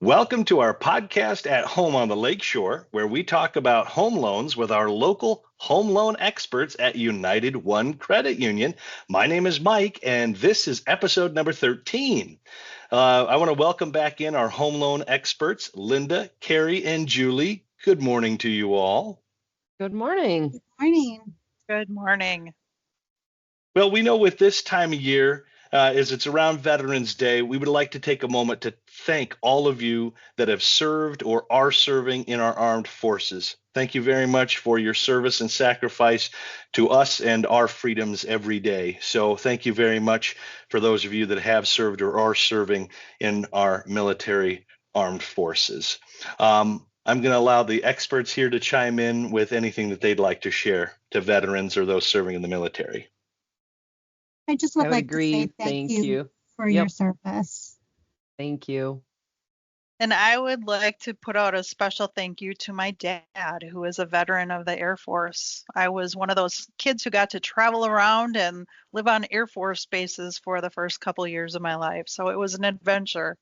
Welcome to our podcast at Home on the Lakeshore, where we talk about home loans with our local home loan experts at UnitedOne Credit Union. My name is Mike, and this is episode number 13. I want to welcome back in our home loan experts, Linda, Carrie, and Julie. Good morning to you all. Good morning. Good morning. Good morning. Well, we know with this time of year, as it's around Veterans Day, we would like to take a moment to thank all of you that have served or are serving in our armed forces. Thank you very much for your service and sacrifice to us and our freedoms every day. So thank you very much for those of you that have served or are serving in our military armed forces. I'm going to allow the experts here to chime in with anything that they'd like to share to veterans or those serving in the military. I just would like to say thank you for your service. Thank you. And I would like to put out a special thank you to my dad, who is a veteran of the Air Force. I was one of those kids who got to travel around and live on Air Force bases for the first couple years of my life. So it was an adventure.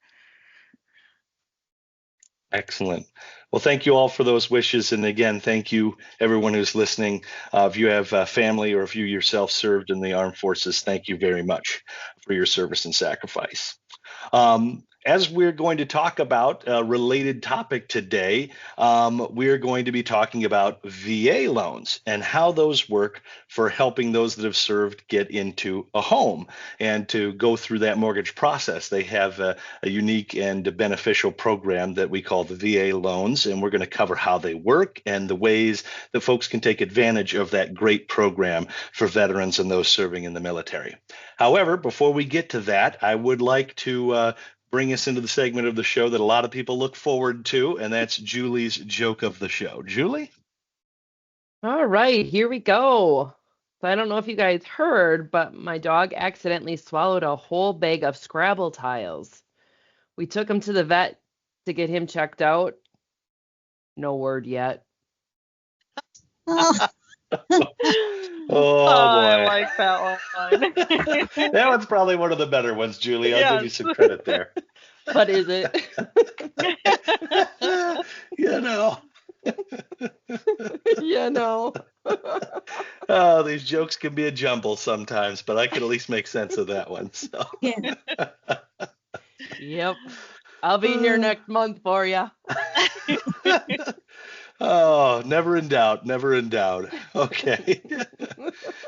Excellent. Well, thank you all for those wishes. And again, thank you, everyone who's listening. If you have family or if you yourself served in the armed forces, thank you very much for your service and sacrifice. As we're going to talk about a related topic today, we're going to be talking about VA loans and how those work for helping those that have served get into a home and to go through that mortgage process. They have a unique and beneficial program that we call the VA loans, and we're going to cover how they work and the ways that folks can take advantage of that great program for veterans and those serving in the military. However, before we get to that, I would like to bring us into the segment of the show that a lot of people look forward to, and that's Julie's joke of the show. Julie? All right, here we go. So I don't know if you guys heard, but my dog accidentally swallowed a whole bag of Scrabble tiles. We took him to the vet to get him checked out. No word yet. Oh, Oh, boy. I like that one. That one's probably one of the better ones, Julie. I'll give you Yes. some credit there. What is it? You know. No. Oh, these jokes can be a jumble sometimes, but I can at least make sense of that one. So. Yeah. Yep. I'll be here next month for you. Oh, never in doubt, never in doubt. Okay.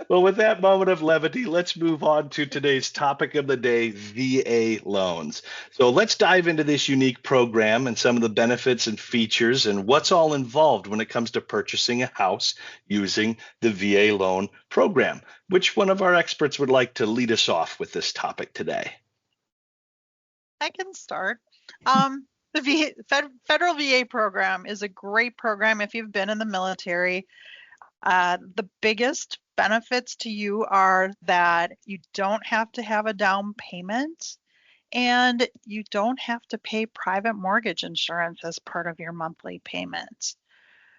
Well, with that moment of levity, let's move on to today's topic of the day, VA loans. So let's dive into this unique program and some of the benefits and features and what's all involved when it comes to purchasing a house using the VA loan program. Which one of our experts would like to lead us off with this topic today? I can start. The federal VA program is a great program if you've been in the military. The biggest benefits to you are that you don't have to have a down payment and you don't have to pay private mortgage insurance as part of your monthly payment.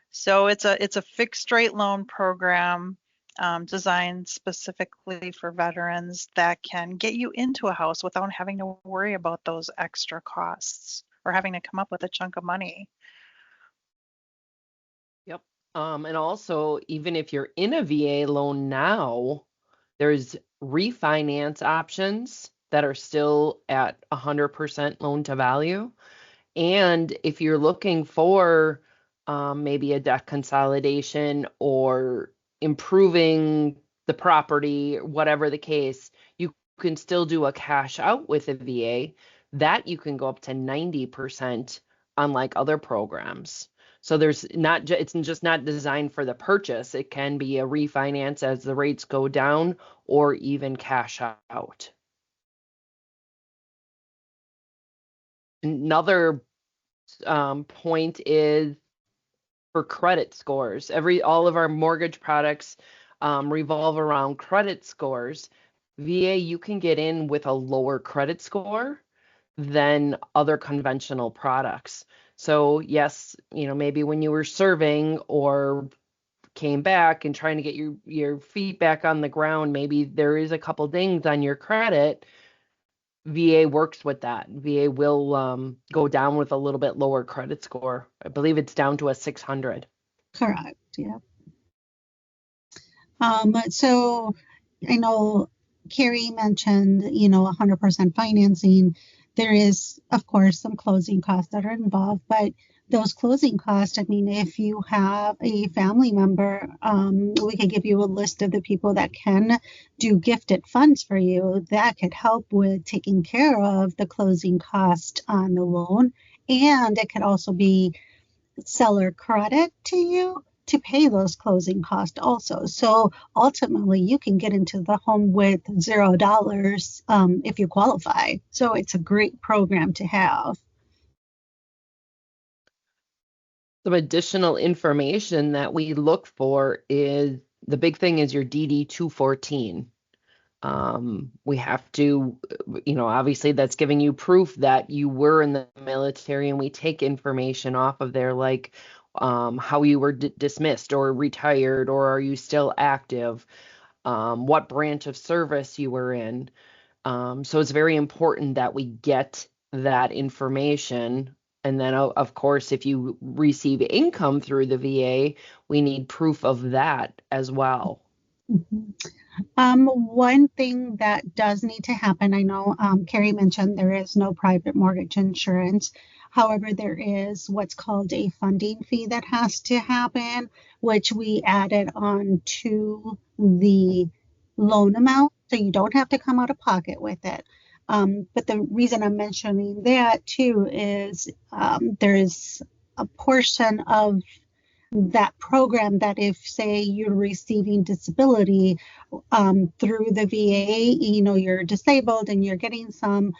So it's a fixed rate loan program designed specifically for veterans that can get you into a house without having to worry about those extra costs or having to come up with a chunk of money. Yep. And also, even if you're in a VA loan now, there's refinance options that are still at 100% loan to value. And if you're looking for maybe a debt consolidation or improving the property, whatever the case, you can still do a cash out with a VA. That you can go up to 90%, unlike other programs. So it's just not designed for the purchase. It can be a refinance as the rates go down or even cash out. Another point is for credit scores. All of our mortgage products revolve around credit scores. VA, you can get in with a lower credit score than other conventional products. So yes, maybe when you were serving or came back and trying to get your feet back on the ground, maybe there is a couple dings on your credit. VA works with that. VA will go down with a little bit lower credit score. I believe it's down to a 600. Correct. Yeah. So I know Carrie mentioned, 100% financing. There is, of course, some closing costs that are involved, but those closing costs, I mean, if you have a family member, we can give you a list of the people that can do gifted funds for you. That could help with taking care of the closing cost on the loan. And it could also be seller credit to you to pay those closing costs also. So ultimately, you can get into the home with $0 if you qualify. So it's a great program to have. Some additional information that we look for is the big thing is your DD 214. We have to, obviously that's giving you proof that you were in the military, and we take information off of there like how you were dismissed or retired, or are you still active, what branch of service you were in. So it's very important that we get that information. And then, of course, if you receive income through the VA, we need proof of that as well. Mm-hmm. One thing that does need to happen, I know Carrie mentioned there is no private mortgage insurance. However, there is what's called a funding fee that has to happen, which we added on to the loan amount. So you don't have to come out of pocket with it. But the reason I'm mentioning that too is there's a portion of that program that if, say, you're receiving disability through the VA, you're disabled and you're getting some,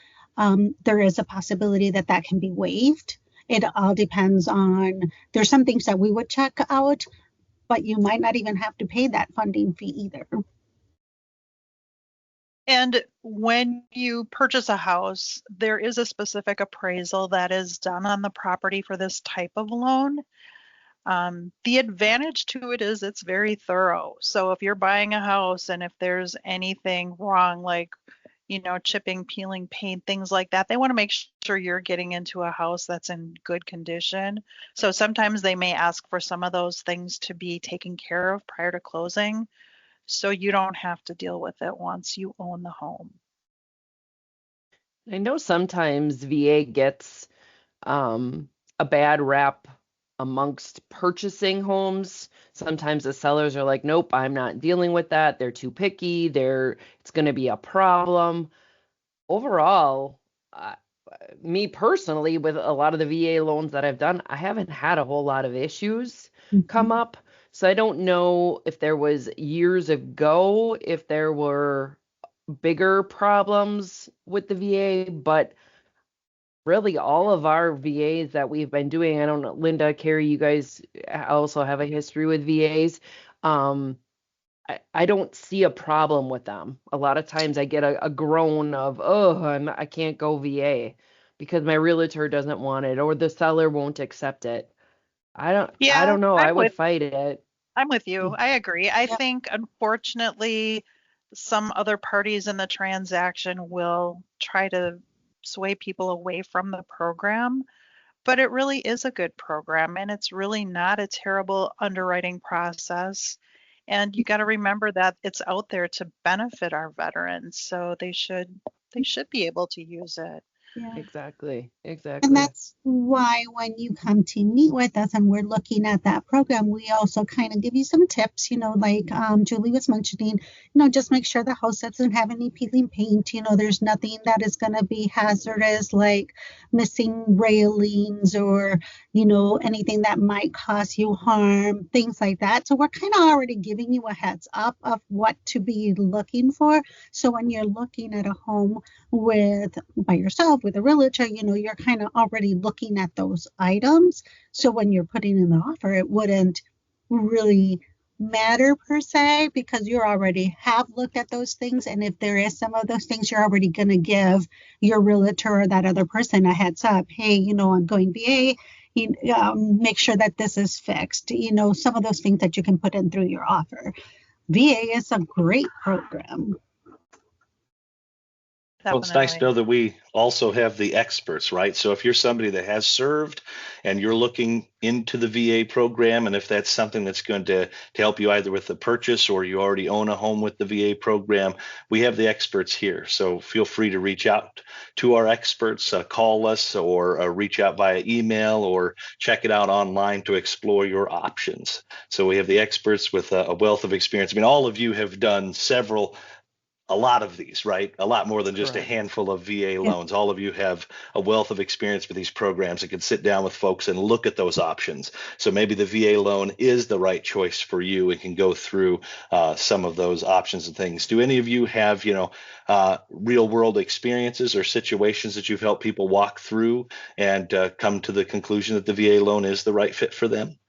there is a possibility that that can be waived. It all depends on, there's some things that we would check out, but you might not even have to pay that funding fee either. And when you purchase a house, there is a specific appraisal that is done on the property for this type of loan. The advantage to it is it's very thorough. So if you're buying a house and if there's anything wrong, like, chipping, peeling, paint, things like that, they want to make sure you're getting into a house that's in good condition. So sometimes they may ask for some of those things to be taken care of prior to closing, so you don't have to deal with it once you own the home. I know sometimes VA gets a bad rap amongst purchasing homes. Sometimes the sellers are like, nope, I'm not dealing with that. They're too picky. It's going to be a problem. Overall, me personally, with a lot of the VA loans that I've done, I haven't had a whole lot of issues come up. So I don't know if there was years ago, if there were bigger problems with the VA, but really all of our VAs that we've been doing, I don't know, Linda, Carrie, you guys also have a history with VAs. I don't see a problem with them. A lot of times I get a groan of, I can't go VA because my realtor doesn't want it or the seller won't accept it. I don't know. I would fight it. I'm with you. I agree. I think, unfortunately, some other parties in the transaction will try to sway people away from the program, but it really is a good program, and it's really not a terrible underwriting process. And you got to remember that it's out there to benefit our veterans, so they should be able to use it. Yeah. Exactly. And that's why when you come to meet with us and we're looking at that program, we also kind of give you some tips, like Julie was mentioning, just make sure the house doesn't have any peeling paint. There's nothing that is going to be hazardous, like missing railings or, anything that might cause you harm, things like that. So we're kind of already giving you a heads up of what to be looking for. So when you're looking at a home by yourself, with a realtor, you're kind of already looking at those items. So when you're putting in the offer, it wouldn't really matter per se, because you already have looked at those things. And if there is some of those things, you're already going to give your realtor or that other person a heads up. Hey, I'm going VA. Make sure that this is fixed. Some of those things that you can put in through your offer. VA is a great program. Well, it's nice to definitely. know that we also have the experts, right? So if you're somebody that has served and you're looking into the VA program, and if that's something that's going to help you either with the purchase or you already own a home with the VA program, we have the experts here. So feel free to reach out to our experts, call us or reach out via email or check it out online to explore your options. So we have the experts with a wealth of experience. I mean, all of you have done a lot of these, right? A lot more than just a Correct. handful of VA Yeah. loans. All of you have a wealth of experience with these programs and can sit down with folks and look at those options. So maybe the VA loan is the right choice for you and can go through some of those options and things. Do any of you have, real world experiences or situations that you've helped people walk through and come to the conclusion that the VA loan is the right fit for them?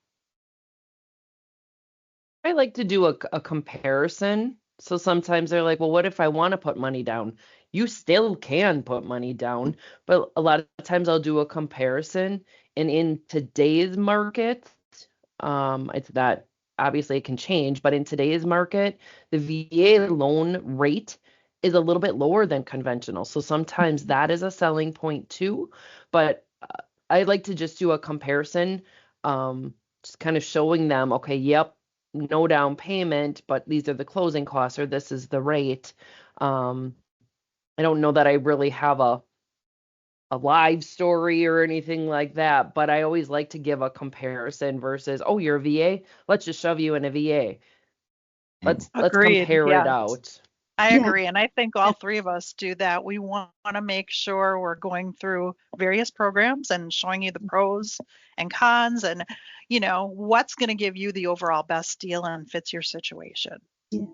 I like to do a comparison. So sometimes they're like, well, what if I want to put money down? You still can put money down, but a lot of times I'll do a comparison. And in today's market, it's that obviously it can change, but in today's market, the VA loan rate is a little bit lower than conventional. So sometimes that is a selling point too. But I like to just do a comparison, just kind of showing them, okay, yep, no down payment, but these are the closing costs or this is the rate. Um, I don't know that I really have a live story or anything like that, but I always like to give a comparison versus, oh, you're a VA, let's just shove you in a VA. Let's Agreed. compare it Yes. out. I Yeah. agree. And I think all three of us do that. We want to make sure we're going through various programs and showing you the pros and cons and, what's going to give you the overall best deal and fits your situation. Yeah.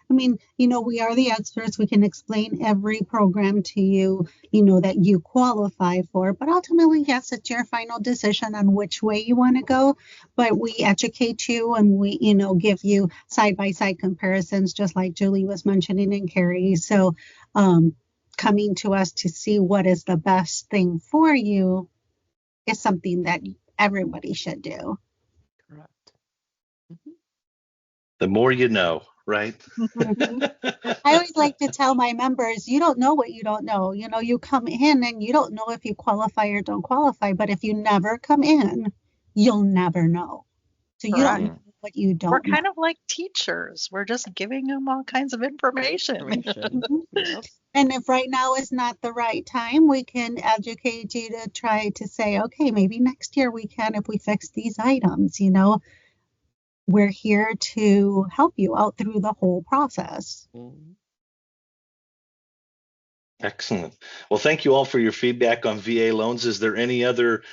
I mean, we are the experts. We can explain every program to you, that you qualify for. But ultimately, yes, it's your final decision on which way you want to go. But we educate you and we, give you side-by-side comparisons, just like Julie was mentioning and Carrie. So coming to us to see what is the best thing for you is something that everybody should do. Correct. The more you know, right? Mhm. I always like to tell my members, you don't know what you don't know. You come in and you don't know if you qualify or don't qualify, but if you never come in, you'll never know. So you don't Correct. know what you We're don't know. kind of like teachers. We're just giving them all kinds of information. Mhm. Yep. And if right now is not the right time, we can educate you to try to say, okay, maybe next year we can if we fix these items. We're here to help you out through the whole process. Mhm. Excellent. Well, thank you all for your feedback on VA loans. Is there any other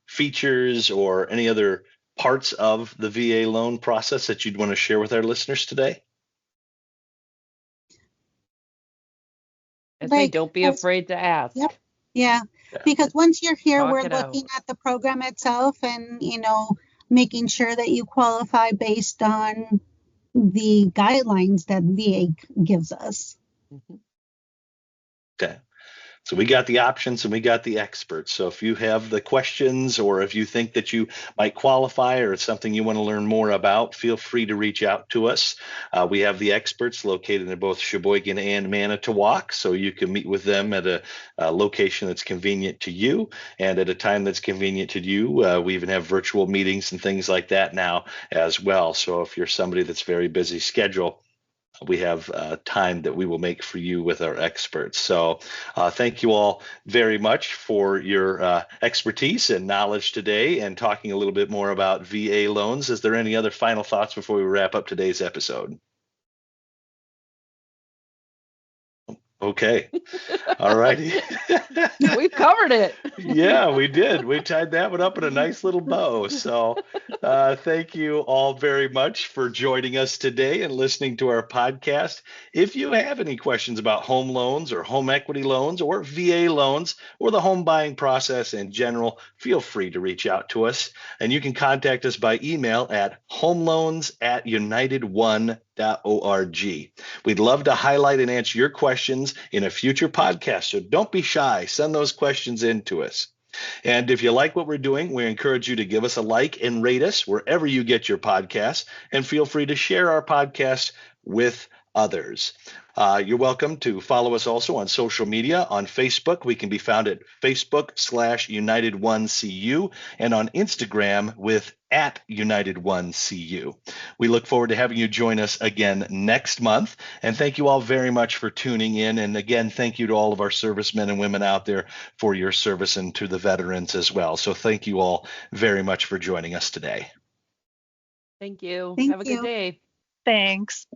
features or any other parts of the VA loan process that you'd want to share with our listeners today? I say, Like, don't be afraid to ask. yep. Yeah, Yeah. because once you're here, Talk we're it looking out. at the program itself and, making sure that you qualify based on the guidelines that VA gives us. Mhm. Okay. So we got the options and we got the experts. So if you have the questions or if you think that you might qualify or it's something you want to learn more about, feel free to reach out to us. We have the experts located in both Sheboygan and Manitowoc, so you can meet with them at a location that's convenient to you and at a time that's convenient to you. We even have virtual meetings and things like that now as well. So if you're somebody that's very busy schedule, we have time that we will make for you with our experts. So thank you all very much for your expertise and knowledge today and talking a little bit more about VA loans. Is there any other final thoughts before we wrap up today's episode? Okay. All righty. We've covered it. Yeah, we did. We tied that one up in a nice little bow. So thank you all very much for joining us today and listening to our podcast. If you have any questions about home loans or home equity loans or VA loans or the home buying process in general, feel free to reach out to us. And you can contact us by email at homeloans@unitedone.org. We'd love to highlight and answer your questions in a future podcast, so don't be shy. Send those questions in to us. And if you like what we're doing, we encourage you to give us a like and rate us wherever you get your podcasts, and feel free to share our podcast with others. You're welcome to follow us also on social media. On Facebook, we can be found at Facebook/UnitedOneCU and on Instagram with @UnitedOneCU. We look forward to having you join us again next month. And thank you all very much for tuning in. And again, thank you to all of our servicemen and women out there for your service and to the veterans as well. So thank you all very much for joining us today. Thank you. Thank Have a good you. day. Thanks.